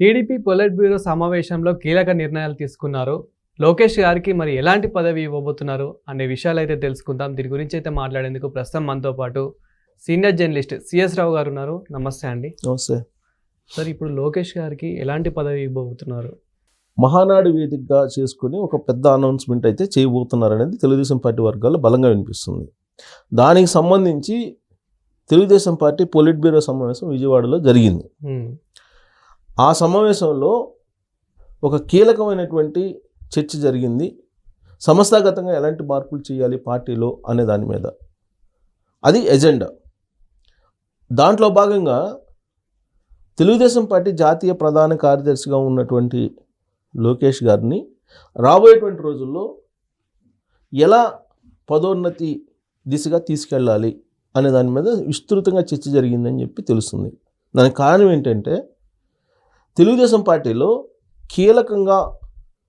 TDP polit bureau సమావేశంలో కీలక నిర్ణయాలు తీసుకున్నారు. లోకేష్ గారికి మరి ఎలాంటి పదవి ఇవ్వబోతున్నారు అనే విషయాలు అయితే తెలుసుకుందాం. దీని గురించి అయితే మాట్లాడేందుకు ప్రస్తుతం మనతో పాటు సీనియర్ జర్నలిస్ట్ సిఎస్ రావు గారు ఉన్నారు. నమస్తే అండి. నమస్తే సార్, ఇప్పుడు లోకేష్ గారికి ఎలాంటి పదవి ఇవ్వబోతున్నారు? మహానాడు వేదికగా చేసుకుని ఒక పెద్ద అనౌన్స్మెంట్ అయితే చేయబోతున్నారు అనేది తెలుగుదేశం పార్టీ వర్గాల్లో బలంగా వినిపిస్తుంది. దానికి సంబంధించి తెలుగుదేశం పార్టీ పొలిట్ బ్యూరో సమావేశం విజయవాడలో జరిగింది. ఆ సమావేశంలో ఒక కీలకమైనటువంటి చర్చ జరిగింది. సంస్థాగతంగా ఎలాంటి మార్పులు చేయాలి పార్టీలో అనే దాని మీద. అది ఎజెండా. దాంట్లో భాగంగా తెలుగుదేశం పార్టీ జాతీయ ప్రధాన కార్యదర్శిగా ఉన్నటువంటి లోకేష్ గారిని రాబోయేటువంటి రోజుల్లో ఎలా పదోన్నతి దిశగా తీసుకెళ్ళాలి అనే దాని మీద విస్తృతంగా చర్చ జరిగిందని చెప్పి తెలుస్తుంది. దానికి కారణం ఏంటంటే తెలుగుదేశం పార్టీలో కీలకంగా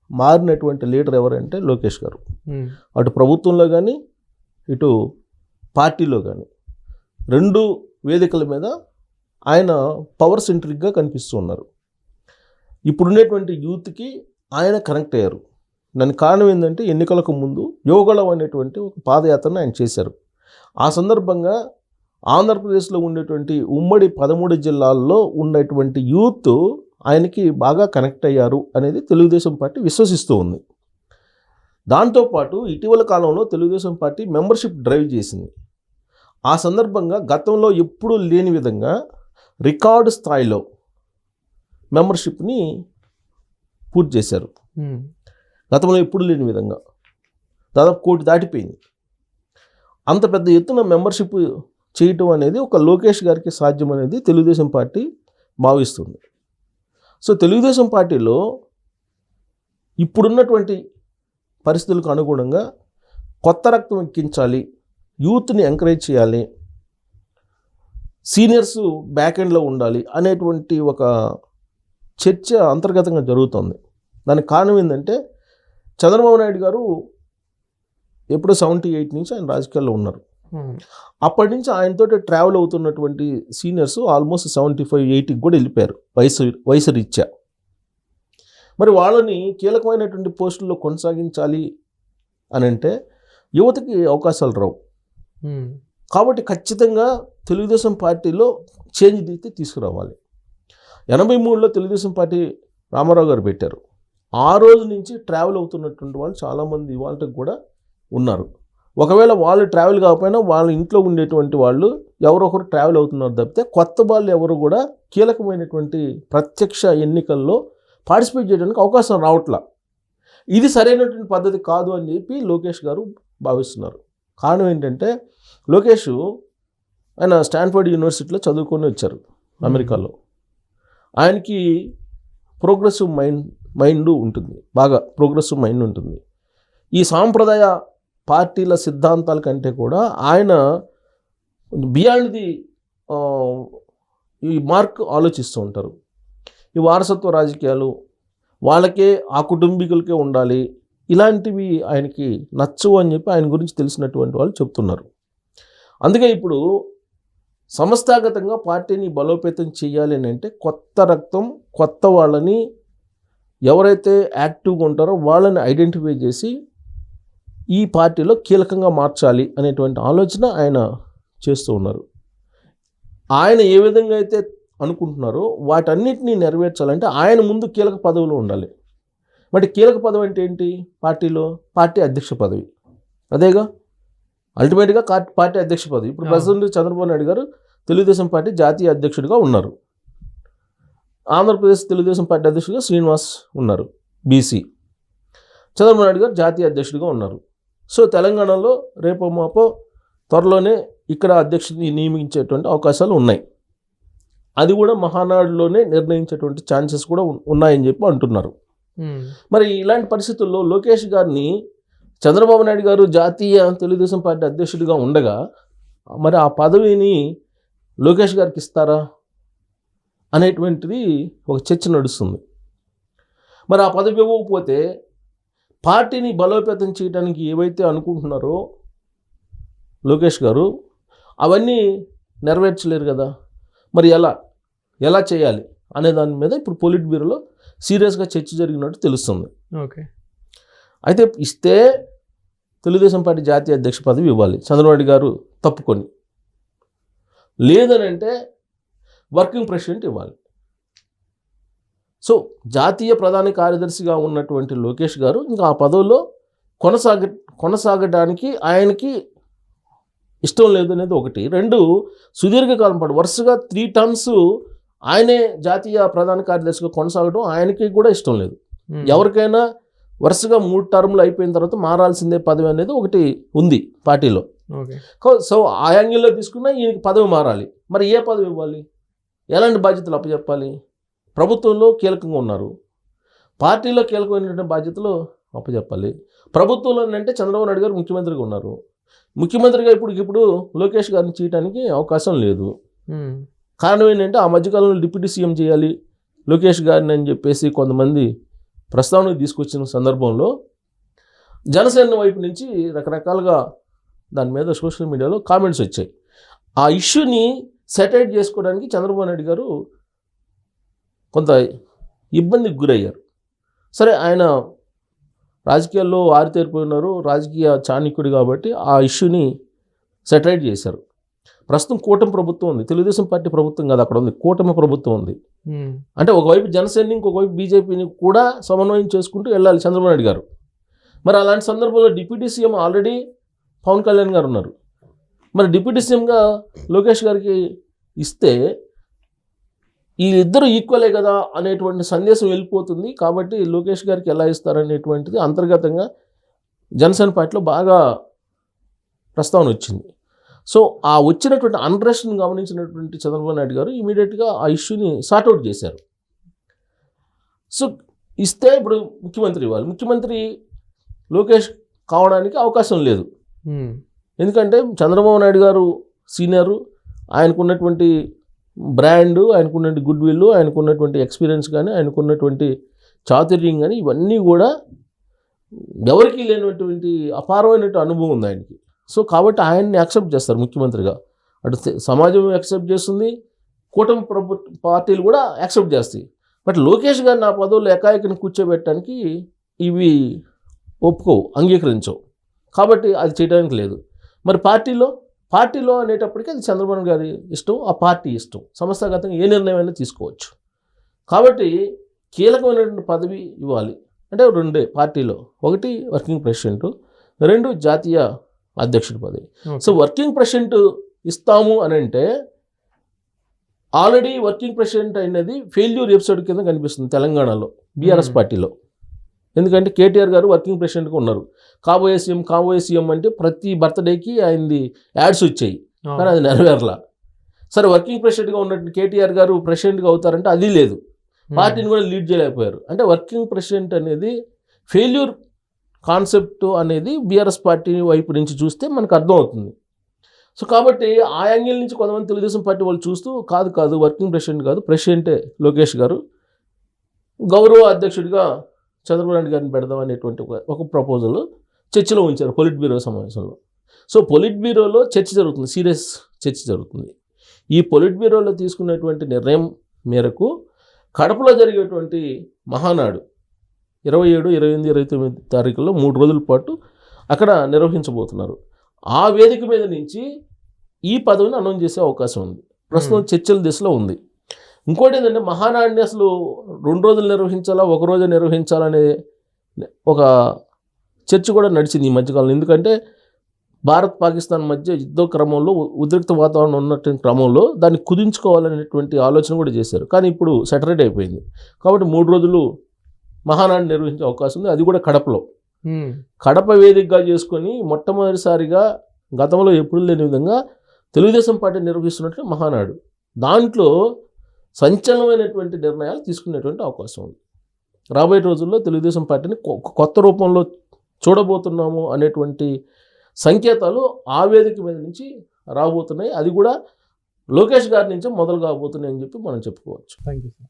మారినటువంటి లీడర్ ఎవరంటే లోకేష్ గారు. అటు ప్రభుత్వంలో కానీ ఇటు పార్టీలో కానీ రెండు వేదికల మీద ఆయన పవర్ సెంట్రిక్గా కనిపిస్తూ ఉన్నారు. ఇప్పుడున్నటువంటి యూత్కి ఆయన కనెక్ట్ అయ్యారు. దానికి కారణం ఏంటంటే ఎన్నికలకు ముందు యోగళం అనేటువంటి ఒక పాదయాత్రను ఆయన చేశారు. ఆ సందర్భంగా ఆంధ్రప్రదేశ్లో ఉండేటువంటి ఉమ్మడి 13 జిల్లాల్లో ఉన్నటువంటి యూత్ ఆయనకి బాగా కనెక్ట్ అయ్యారు అనేది తెలుగుదేశం పార్టీ విశ్వసిస్తూ ఉంది. దాంతోపాటు ఇటీవల కాలంలో తెలుగుదేశం పార్టీ మెంబర్షిప్ డ్రైవ్ చేసింది. ఆ సందర్భంగా గతంలో ఎప్పుడూ లేని విధంగా రికార్డు స్థాయిలో మెంబర్షిప్ని పూర్తి చేశారు. గతంలో ఎప్పుడు లేని విధంగా దాదాపు 1 కోటి దాటిపోయింది. అంత పెద్ద ఎత్తున మెంబర్షిప్ చేయటం అనేది ఒక లోకేష్ గారికి సాధ్యం అనేది తెలుగుదేశం పార్టీ భావిస్తుంది. సో తెలుగుదేశం పార్టీలో ఇప్పుడున్నటువంటి పరిస్థితులకు అనుగుణంగా కొత్త రక్తం ఎక్కించాలి, యూత్ని ఎంకరేజ్ చేయాలి, సీనియర్స్ బ్యాక్ ఎండ్లో ఉండాలి అనేటువంటి ఒక చర్చ అంతర్గతంగా జరుగుతుంది. దానికి కారణం ఏంటంటే చంద్రబాబు నాయుడు గారు ఎప్పుడో 78 నుంచి ఆయన రాజకీయాల్లో ఉన్నారు. అప్పటి నుంచి ఆయనతో ట్రావెల్ అవుతున్నటువంటి సీనియర్స్ ఆల్మోస్ట్ 75-80 కూడా వెళ్ళిపోయారు వయసు రీత్యా. మరి వాళ్ళని కీలకమైనటువంటి పోస్టుల్లో కొనసాగించాలి అని అంటే యువతకి అవకాశాలు రావు. కాబట్టి ఖచ్చితంగా తెలుగుదేశం పార్టీలో చేంజ్ అయితే తీసుకురావాలి. 83లో తెలుగుదేశం పార్టీ రామారావు గారు పెట్టారు. ఆ రోజు నుంచి ట్రావెల్ అవుతున్నటువంటి వాళ్ళు చాలామంది వాళ్ళకి కూడా ఉన్నారు. ఒకవేళ వాళ్ళు ట్రావెల్ కాకపోయినా వాళ్ళ ఇంట్లో ఉండేటువంటి వాళ్ళు ఎవరొకరు ట్రావెల్ అవుతున్నారు తప్పితే కొత్త వాళ్ళు ఎవరు కూడా కీలకమైనటువంటి ప్రత్యక్ష ఎన్నికల్లో పార్టిసిపేట్ చేయడానికి అవకాశం రావట్లా. ఇది సరైనటువంటి పద్ధతి కాదు అని చెప్పి లోకేష్ గారు భావిస్తున్నారు. కారణం ఏంటంటే లోకేష్ ఆయన స్టాన్ఫర్డ్ యూనివర్సిటీలో చదువుకొని వచ్చారు అమెరికాలో. ఆయనకి ప్రోగ్రెసివ్ మైండ్ ఉంటుంది, బాగా ప్రోగ్రెసివ్ మైండ్ ఉంటుంది. ఈ సాంప్రదాయ పార్టీల సిద్ధాంతాల కంటే కూడా ఆయన బియాండ్ ది ఈ మార్క్ ఆలోచిస్తూ ఉంటారు. ఈ వారసత్వ రాజకీయాలు వాళ్ళకే ఆ కుటుంబీకులకే ఉండాలి, ఇలాంటివి ఆయనకి నచ్చవు అని చెప్పి ఆయన గురించి తెలిసినటువంటి వాళ్ళు చెప్తున్నారు. అందుకే ఇప్పుడు సంస్థాగతంగా పార్టీని బలోపేతం చేయాలి అని అంటే కొత్త రక్తం, కొత్త వాళ్ళని ఎవరైతే యాక్టివ్గా ఉంటారో వాళ్ళని ఐడెంటిఫై చేసి ఈ పార్టీలో కీలకంగా మార్చాలి అనేటువంటి ఆలోచన ఆయన చేస్తూ ఉన్నారు. ఆయన ఏ విధంగా అయితే అనుకుంటున్నారో వాటన్నిటినీ నెరవేర్చాలంటే ఆయన ముందు కీలక పదవిలో ఉండాలి. మరి కీలక పదవి అంటే ఏంటి? పార్టీలో పార్టీ అధ్యక్ష పదవి, అదేగా అల్టిమేట్గా పార్టీ అధ్యక్ష పదవి. ఇప్పుడు ప్రెసిడెంట్ చంద్రబాబు నాయుడు గారు తెలుగుదేశం పార్టీ జాతీయ అధ్యక్షుడిగా ఉన్నారు. ఆంధ్రప్రదేశ్ తెలుగుదేశం పార్టీ అధ్యక్షుడిగా శ్రీనివాస్ ఉన్నారు, బీసీ. చంద్రబాబు నాయుడు గారు జాతీయ అధ్యక్షుడిగా ఉన్నారు. సో తెలంగాణలో రేపో మాపో త్వరలోనే ఇక్కడ అధ్యక్షుడిని నియమించేటువంటి అవకాశాలు ఉన్నాయి. అది కూడా మహానాడులోనే నిర్ణయించేటువంటి ఛాన్సెస్ కూడా ఉన్నాయని చెప్పి అంటున్నారు. మరి ఇలాంటి పరిస్థితుల్లో లోకేష్ గారిని చంద్రబాబు నాయుడు గారు జాతీయ తెలుగుదేశం పార్టీ అధ్యక్షుడిగా ఉండగా మరి ఆ పదవిని లోకేష్ గారికి ఇస్తారా అనేటువంటిది ఒక చర్చ నడుస్తుంది. మరి ఆ పదవి ఇవ్వకపోతే పార్టీని బలోపేతం చేయడానికి ఏవైతే అనుకుంటున్నారో లోకేష్ గారు అవన్నీ నెరవేర్చలేరు కదా. మరి ఎలా చేయాలి? అనే దాని మీద ఇప్పుడు పొలిట్ బ్యూరోలో సీరియస్గా చర్చ జరిగినట్టు తెలుస్తుంది. ఓకే. అయితే ఇస్తే తెలుగుదేశం పార్టీ జాతీయ అధ్యక్ష పదవి ఇవ్వాలి చంద్రబాబు నాయుడు గారు తప్పుకొని, లేదనంటే వర్కింగ్ ప్రెసిడెంట్ ఇవ్వాలి. సో జాతీయ ప్రధాన కార్యదర్శిగా ఉన్నటువంటి లోకేష్ గారు ఇంకా ఆ పదవిలో కొనసాగడానికి ఆయనకి ఇష్టం లేదు అనేది ఒకటి. రెండు, సుదీర్ఘకాలం పాటు వరుసగా 3 టర్మ్స్ ఆయనే జాతీయ ప్రధాన కార్యదర్శిగా కొనసాగడం ఆయనకి కూడా ఇష్టం లేదు. ఎవరికైనా వరుసగా 3 టర్ములు అయిపోయిన తర్వాత మారాల్సిందే పదవి అనేది ఒకటి ఉంది పార్టీలో. సో ఆ యాంగిల్లో తీసుకున్నా ఈయనకి పదవి మారాలి. మరి ఏ పదవి ఇవ్వాలి, ఎలాంటి బాధ్యతలు అప్పచెప్పాలి? ప్రభుత్వంలో కీలకంగా ఉన్నారు, పార్టీలో కీలకమైనటువంటి బాధ్యతలు అప్పచెప్పాలి. ప్రభుత్వంలో అంటే చంద్రబాబు నాయుడు గారు ముఖ్యమంత్రిగా ఉన్నారు, ముఖ్యమంత్రిగా ఇప్పుడు లోకేష్ గారిని చేయడానికి అవకాశం లేదు. కారణం ఏంటంటే ఆ మధ్యకాలంలో డిప్యూటీ సీఎం చేయాలి లోకేష్ గారిని అని చెప్పేసి కొంతమంది ప్రస్తావనకు తీసుకొచ్చిన సందర్భంలో జనసేన వైపు నుంచి రకరకాలుగా దాని మీద సోషల్ మీడియాలో కామెంట్స్ వచ్చాయి. ఆ ఇష్యూని సెటిల్ చేసుకోవడానికి చంద్రబాబు నాయుడు గారు కొంత ఇబ్బందికి గురయ్యారు. సరే, ఆయన రాజకీయాల్లో ఆరితేరిపోయినారు, రాజకీయ చాణక్యుడు కాబట్టి ఆ ఇష్యూని సెటిల్ చేశారు. ప్రస్తుతం కూటమి ప్రభుత్వం ఉంది, తెలుగుదేశం పార్టీ ప్రభుత్వం కాదు, అక్కడ ఉంది కూటమి ప్రభుత్వం ఉంది. అంటే ఒకవైపు జనసేనని ఇంకొకవైపు బీజేపీని కూడా సమన్వయం చేసుకుంటూ వెళ్ళాలి చంద్రబాబు నాయుడు గారు. మరి అలాంటి సందర్భంలో deputy CM already Pawan Kalyan గారు ఉన్నారు. మరి డిప్యూటీ సీఎంగా లోకేష్ గారికి ఇస్తే ఈ ఇద్దరు ఈక్వలే కదా అనేటువంటి సందేశం వెళ్ళిపోతుంది. కాబట్టి లోకేష్ గారికి ఎలా ఇస్తారనేటువంటిది అంతర్గతంగా జనసేన పార్టీలో బాగా ప్రస్తావన వచ్చింది. సో ఆ వచ్చినటువంటి అన్రెస్ట్ని గమనించినటువంటి చంద్రబాబు నాయుడు గారు ఇమీడియట్గా ఆ ఇష్యూని సార్ట్అవుట్ చేశారు. సో ఇస్తే ఇప్పుడు ముఖ్యమంత్రి ఇవ్వాలి, ముఖ్యమంత్రి లోకేష్ కావడానికి అవకాశం లేదు. ఎందుకంటే చంద్రబాబు నాయుడు గారు సీనియరు, ఆయనకున్నటువంటి బ్రాండ్, ఆయనకున్నటువంటి గుడ్ విల్, ఆయనకున్నటువంటి ఎక్స్పీరియన్స్ కానీ, ఆయనకున్నటువంటి చాతుర్యం కానీ ఇవన్నీ కూడా ఎవరికీ లేనటువంటి అపారమైనటువంటి అనుభవం ఉంది ఆయనకి. సో కాబట్టి ఆయన్ని యాక్సెప్ట్ చేస్తారు ముఖ్యమంత్రిగా, అటు సమాజం యాక్సెప్ట్ చేస్తుంది, కూటమి పార్టీలు కూడా యాక్సెప్ట్ చేస్తాయి. బట్ లోకేష్ గారిని ఆ పదవుల్లో ఏకాయకిని కూర్చోబెట్టడానికి ఇవి ఒప్పుకోవు, అంగీకరించవు. కాబట్టి అది చేయడానికి లేదు. మరి పార్టీలో అనేటప్పటికీ అది చంద్రబాబు గారి ఇష్టం, ఆ పార్టీ ఇష్టం, సంస్థాగతంగా ఏ నిర్ణయం అయినా తీసుకోవచ్చు. కాబట్టి కీలకమైనటువంటి పదవి ఇవ్వాలి అంటే రెండే పార్టీలో, ఒకటి వర్కింగ్ ప్రెసిడెంట్, రెండు జాతీయ అధ్యక్షుడి పదవి. సో వర్కింగ్ ప్రెసిడెంట్ ఇస్తాము అని అంటే ఆల్రెడీ వర్కింగ్ ప్రెసిడెంట్ అనేది ఫెయిల్యూర్ ఎపిసోడ్ కింద కనిపిస్తుంది తెలంగాణలో బీఆర్ఎస్ పార్టీలో. ఎందుకంటే కేటీఆర్ గారు వర్కింగ్ ప్రెసిడెంట్గా ఉన్నారు, కాబోయే సీఎం అంటే ప్రతి బర్త్డేకి ఆయనది యాడ్స్ వచ్చాయి, కానీ అది నెరవేరలా. సరే, వర్కింగ్ ప్రెసిడెంట్గా ఉన్నట్టు కేటీఆర్ గారు ప్రెసిడెంట్గా అవుతారంటే అది లేదు, పార్టీని కూడా లీడ్ చేయలేకపోయారు. అంటే వర్కింగ్ ప్రెసిడెంట్ అనేది ఫెయిల్యూర్ కాన్సెప్ట్ అనేది బీఆర్ఎస్ పార్టీ వైపు నుంచి చూస్తే మనకు అర్థమవుతుంది. సో కాబట్టి ఆ యాంగిల్ నుంచి కొంతమంది తెలుగుదేశం పార్టీ వాళ్ళు చూస్తూ కాదు వర్కింగ్ ప్రెసిడెంట్ కాదు, ప్రెసిడెంటే లోకేష్ గారు, గౌరవ అధ్యక్షుడిగా చంద్రబాబు నాయుడు గారిని పెడదాం అనేటువంటి ఒక ప్రపోజల్ చర్చలో ఉంచారు పొలిట్ బ్యూరో సమావేశంలో. సో పొలిట్ బ్యూరోలో చర్చ జరుగుతుంది, సీరియస్ చర్చ జరుగుతుంది. ఈ పొలిట్ బ్యూరోలో తీసుకున్నటువంటి నిర్ణయం మేరకు కడపలో జరిగేటువంటి మహానాడు 27, 28, 29 తారీఖుల్లో 3 రోజుల పాటు అక్కడ నిర్వహించబోతున్నారు. ఆ వేదిక మీద నుంచి ఈ పదవిని అనౌన్స్ చేసే అవకాశం ఉంది, ప్రస్తుతం చర్చల దిశలో ఉంది. ఇంకోటి ఏంటంటే మహానాడిని అసలు 2 రోజులు నిర్వహించాలా, 1 రోజు నిర్వహించాలనే ఒక చర్చ కూడా నడిచింది ఈ మధ్యకాలంలో. ఎందుకంటే భారత్ పాకిస్తాన్ మధ్య యుద్ధ క్రమంలో ఉద్రిక్త వాతావరణం ఉన్నటువంటి క్రమంలో దాన్ని కుదించుకోవాలనేటువంటి ఆలోచన కూడా చేశారు. కానీ ఇప్పుడు సెటరేట్ అయిపోయింది. కాబట్టి 3 రోజులు మహానాడు నిర్వహించే అవకాశం ఉంది, అది కూడా కడపలో. కడప వేదికగా చేసుకొని మొట్టమొదటిసారిగా గతంలో ఎప్పుడు లేని విధంగా తెలుగుదేశం పార్టీ నిర్వహిస్తున్నట్లు మహానాడు. దాంట్లో సంచలనమైనటువంటి నిర్ణయాలు తీసుకునేటువంటి అవకాశం ఉంది. రాబోయే రోజుల్లో తెలుగుదేశం పార్టీని కొత్త రూపంలో చూడబోతున్నాము అనేటువంటి సంకేతాలు ఆ వేదిక మీద నుంచి రాబోతున్నాయి. అది కూడా లోకేష్ గారి నుంచే మొదలు కాబోతున్నాయి అని చెప్పి మనం చెప్పుకోవచ్చు. Thank you sir.